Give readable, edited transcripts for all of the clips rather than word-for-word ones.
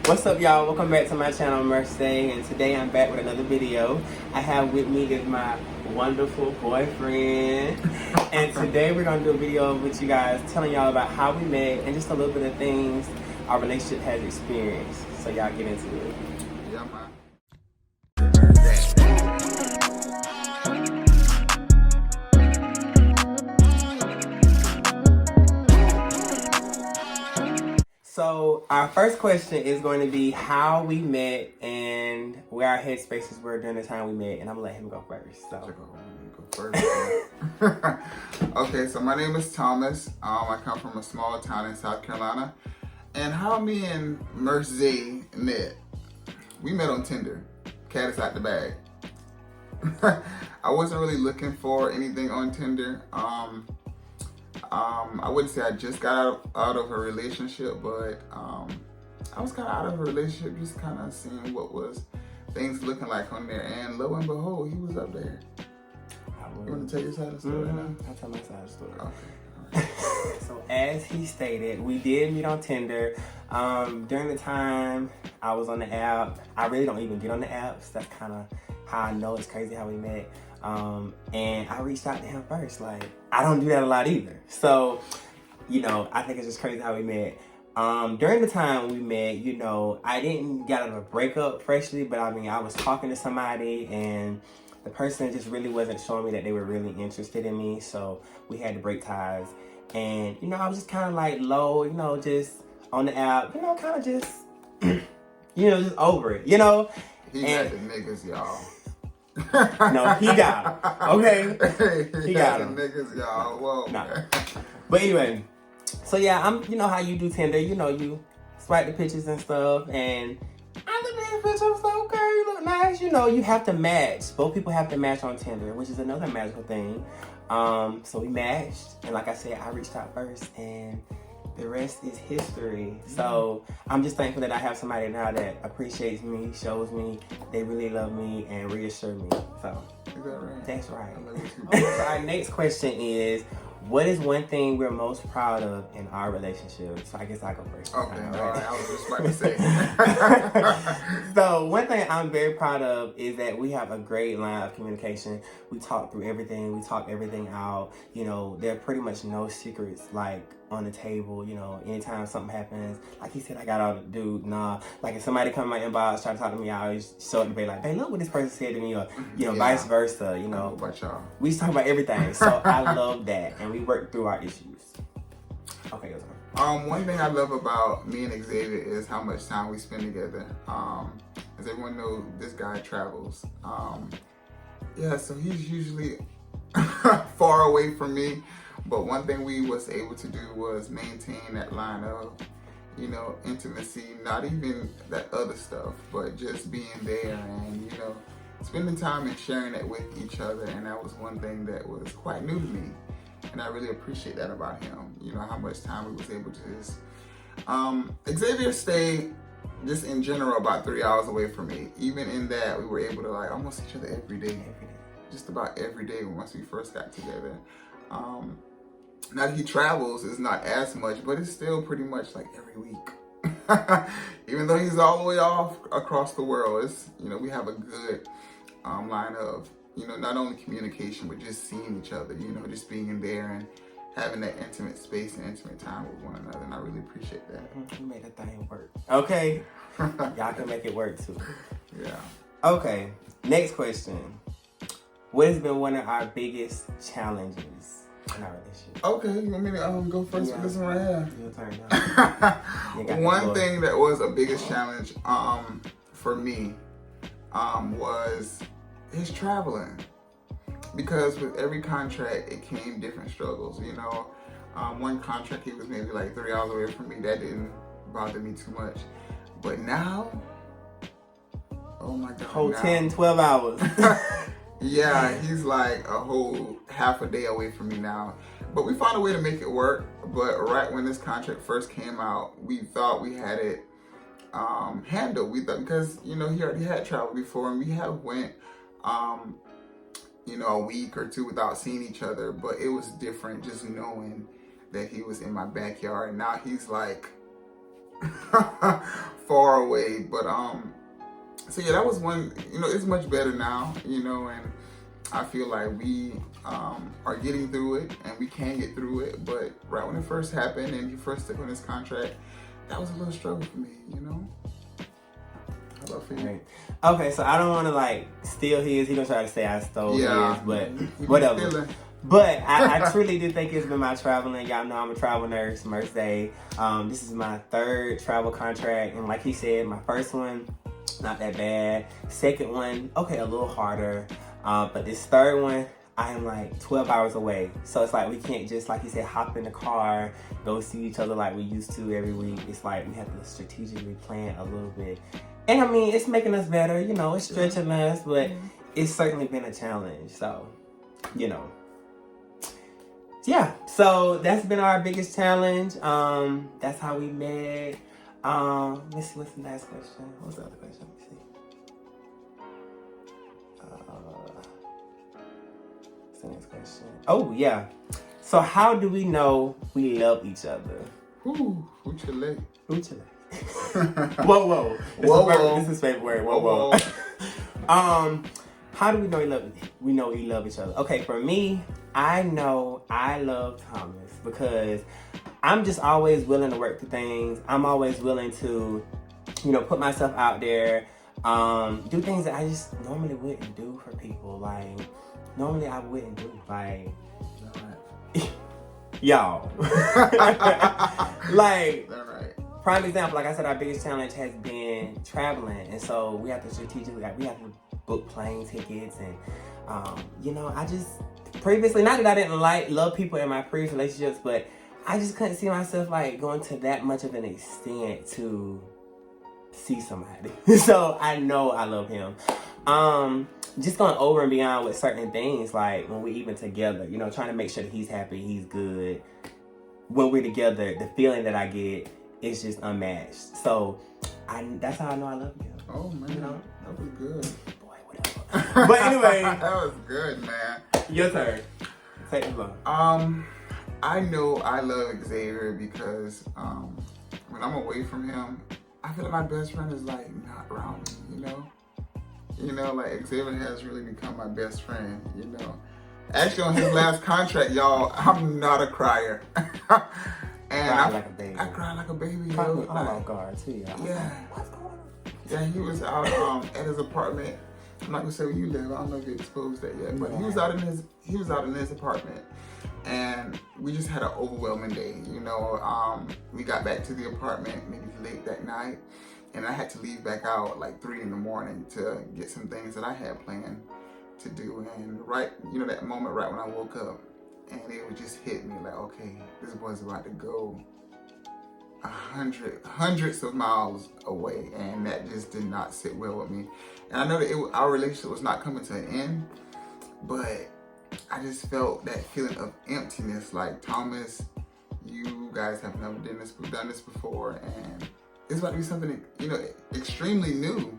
What's up, y'all? Welcome back to my channel, Mercedes, and today I'm back with another video. I have with me is my wonderful boyfriend, and today we're gonna do a video with you guys telling y'all about how we met and just a little bit of things our relationship has experienced. So y'all get into it. Yeah, man. So our first question is going to be how we met and where our headspaces were during the time we met, and I'm gonna let him go first. So. Okay, so my name is Thomas. I come from a small town in South Carolina. And how me and Mercedes met, we met on Tinder. Cat is out the bag. I wasn't really looking for anything on Tinder. I wouldn't say I just got out of a relationship, but I was kind of out of a relationship, just kind of seeing what was things looking like on there. And lo and behold, he was up there. You want to tell your side of the story now? I'll tell my side of the story. Okay. So as he stated, we did meet on Tinder. During the time I was on the app, I really don't even get on the apps. That's kind of how I know it's crazy how we met. And I reached out to him first. Like, I don't do that a lot either. So, you know, I think it's just crazy how we met. During the time we met, you know, I didn't get out of a breakup freshly, but I mean, I was talking to somebody and the person just really wasn't showing me that they were really interested in me. So we had to break ties. And, you know, I was just kind of like low, you know, just on the app, you know, kind of just, you know, just over it, you know? He got the niggas, y'all. No, he got them. Okay? He got them niggas, y'all. Whoa. No. But anyway, so yeah, you know how you do Tinder, you know, you swipe the pictures and stuff, and I looked at the picture, I was like, okay, you look nice. You know, you have to match. Both people have to match on Tinder, which is another magical thing. So we matched, and like I said, I reached out first, and the rest is history. So I'm just thankful that I have somebody now that appreciates me, shows me they really love me, and reassure me. So Is that right? that's right. I love you too. Okay, so our next question is, what is one thing we're most proud of in our relationship? So I guess I'll go first. Okay, all right. I was just about to say. So one thing I'm very proud of is that we have a great line of communication. We talk through everything. We talk everything out. You know, there are pretty much no secrets like on the table. You know, anytime something happens, like he said, I got out, dude. Nah, like if somebody come in my inbox try to talk to me, I always show up to be like, hey, look what this person said to me, or you know, vice versa. You know, about y'all. we talk about everything. So I love that, and we work through our issues. Okay, go on. One thing I love about me and Xavier is how much time we spend together. As everyone knows, this guy travels. Yeah, so he's usually far away from me. But one thing we was able to do was maintain that line of, you know, intimacy, not even that other stuff, but just being there and, you know, spending time and sharing it with each other. And that was one thing that was quite new to me. And I really appreciate that about him. You know, how much time we was able to just, Xavier stayed just in general about 3 hours away from me. Even in that, we were able to like almost see each other every day. Just about every day once we first got together. Now that he travels, it's not as much, but it's still pretty much like every week. Even though he's all the way off across the world, it's, you know, we have a good line of, you know, not only communication, but just seeing each other, you know, just being in there and having that intimate space and intimate time with one another. And I really appreciate that. You made that thing work. Okay. Y'all can make it work too. Yeah. Okay. Next question. What has been one of our biggest challenges in our relationship? Okay, you want me to go first with this one right here? Your turn now. One thing that was a biggest challenge for me was his traveling. Because with every contract, it came different struggles, you know. One contract, he was maybe like 3 hours away from me. That didn't bother me too much. But now, oh my God. Whole now, 10, 12 hours. Yeah, he's like a whole half a day away from me now. But we found a way to make it work. But right when this contract first came out, we thought we had it handled. We thought, because, you know, he already had traveled before, and we have went you know, a week or two without seeing each other, but it was different just knowing that he was in my backyard. And now he's like far away. But so yeah, that was one. It's much better now. And I feel like we are getting through it, and we can get through it. But right when it first happened, and he first took on this contract, that was a little struggle for me. How about for you? Right. Okay, so I don't want to like steal his. He gonna try to say I stole his, but whatever. But I truly do think it's been my traveling. Y'all know I'm a travel nurse, Merce Day. This is my 3rd travel contract. And like he said, my first one, not that bad. Second one, okay, a little harder. But this 3rd one, I am like 12 hours away. So it's like we can't just, like he said, hop in the car, go see each other like we used to every week. It's like we have to strategically plan a little bit. And I mean, it's making us better. It's stretching us, but it's certainly been a challenge. So, yeah, so that's been our biggest challenge. That's how we met. Let's see, what's the last question? What's the other question? Let me see. What's the next question? Oh, yeah. So how do we know we love each other? Who Chile? Whoa. This is favorite word. Whoa. How do we know we love each other? Okay, for me, I know I love Thomas because I'm just always willing to work for things. I'm always willing to, put myself out there, do things that I just normally wouldn't do for people. Like, normally I wouldn't do. Like, y'all. Like, prime example, like I said, our biggest challenge has been traveling. And so we have to strategically, we have to book plane tickets. And, I just previously, not that I didn't love people in my previous relationships, but I just couldn't see myself like going to that much of an extent to see somebody. So I know I love him. Just going over and beyond with certain things, like when we're even together, trying to make sure that he's happy, he's good. When we're together, the feeling that I get is just unmatched. So that's how I know I love you. Oh man, that was good. Boy, whatever. But anyway, that was good, man. Your turn. Take the floor. I know I love Xavier because when I'm away from him, I feel like my best friend is like not around me, like Xavier has really become my best friend, Actually, on his last contract, y'all, I'm not a crier. And I like a baby. I cried like a baby. I'm on guard too, y'all. Yeah. What's going on? Yeah, he was out at his apartment. I'm not gonna say where you live. I don't know if you exposed that yet, but he was out in his apartment, and we just had an overwhelming day. We got back to the apartment maybe late that night, and I had to leave back out like 3 a.m. to get some things that I had planned to do. And that moment right when I woke up, and it would just hit me like, okay, this boy's about to go hundreds of miles away, and that just did not sit well with me. And I know that our relationship was not coming to an end, but I just felt that feeling of emptiness. Like, Thomas, you guys have never done this before, and it's about to be something extremely new.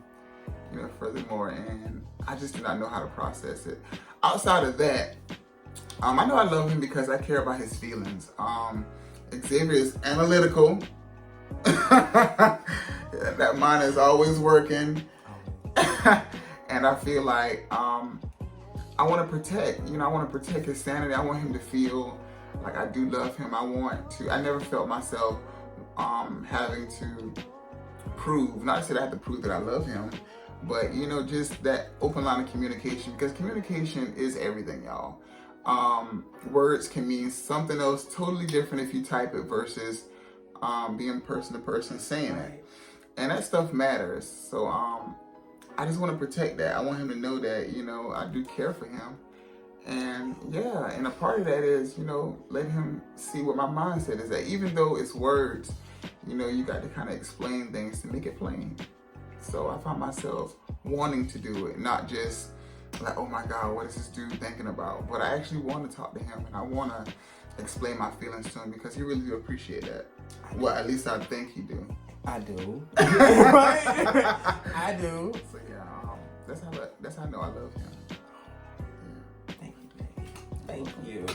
Furthermore, and I just did not know how to process it. Outside of that, I know I love him because I care about his feelings. Xavier is analytical. That mind is always working. And I feel like I want to protect, I want to protect his sanity. I want him to feel like I do love him. I never felt myself having to prove, not to say that I have to prove that I love him, but just that open line of communication, because communication is everything, y'all. Words can mean something else totally different if you type it versus being person to person saying it, and that stuff matters. So I just want to protect that. I want him to know that I do care for him, and and a part of that is let him see what my mindset is. That even though it's words, you got to kind of explain things to make it plain. So I find myself wanting to do it, not just like, oh my God, what is this dude thinking about? But I actually want to talk to him, and I want to explain my feelings to him because he really do appreciate that. Well, at least I think he do. I do. I do. So that's how I know I love him. Yeah. Thank you, baby. Thank you.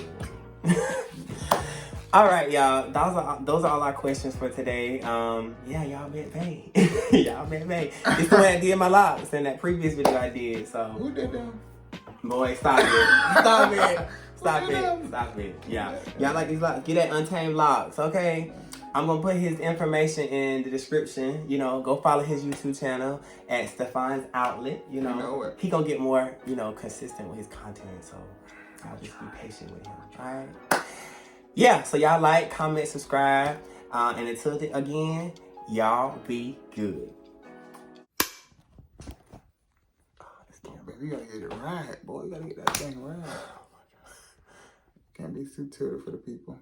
All right, y'all. Those are all our questions for today. Yeah, y'all been paid. Y'all been paid. It's the way I did my locks in that previous video I did. So Who did them? boy, stop it. Stop it. Stop it. Stop it. Yeah. Y'all like these locks? Get that Untamed Locks, okay? I'm gonna put his information in the description. You know, go follow his YouTube channel at Stephon's Outlet. You know he gonna get more, consistent with his content. So I'll just be patient with him. All right. Yeah. So y'all like, comment, subscribe, and until again, y'all be good. Baby, you gotta get it right, boy. You gotta get that thing right. Can't be too tilted for the people.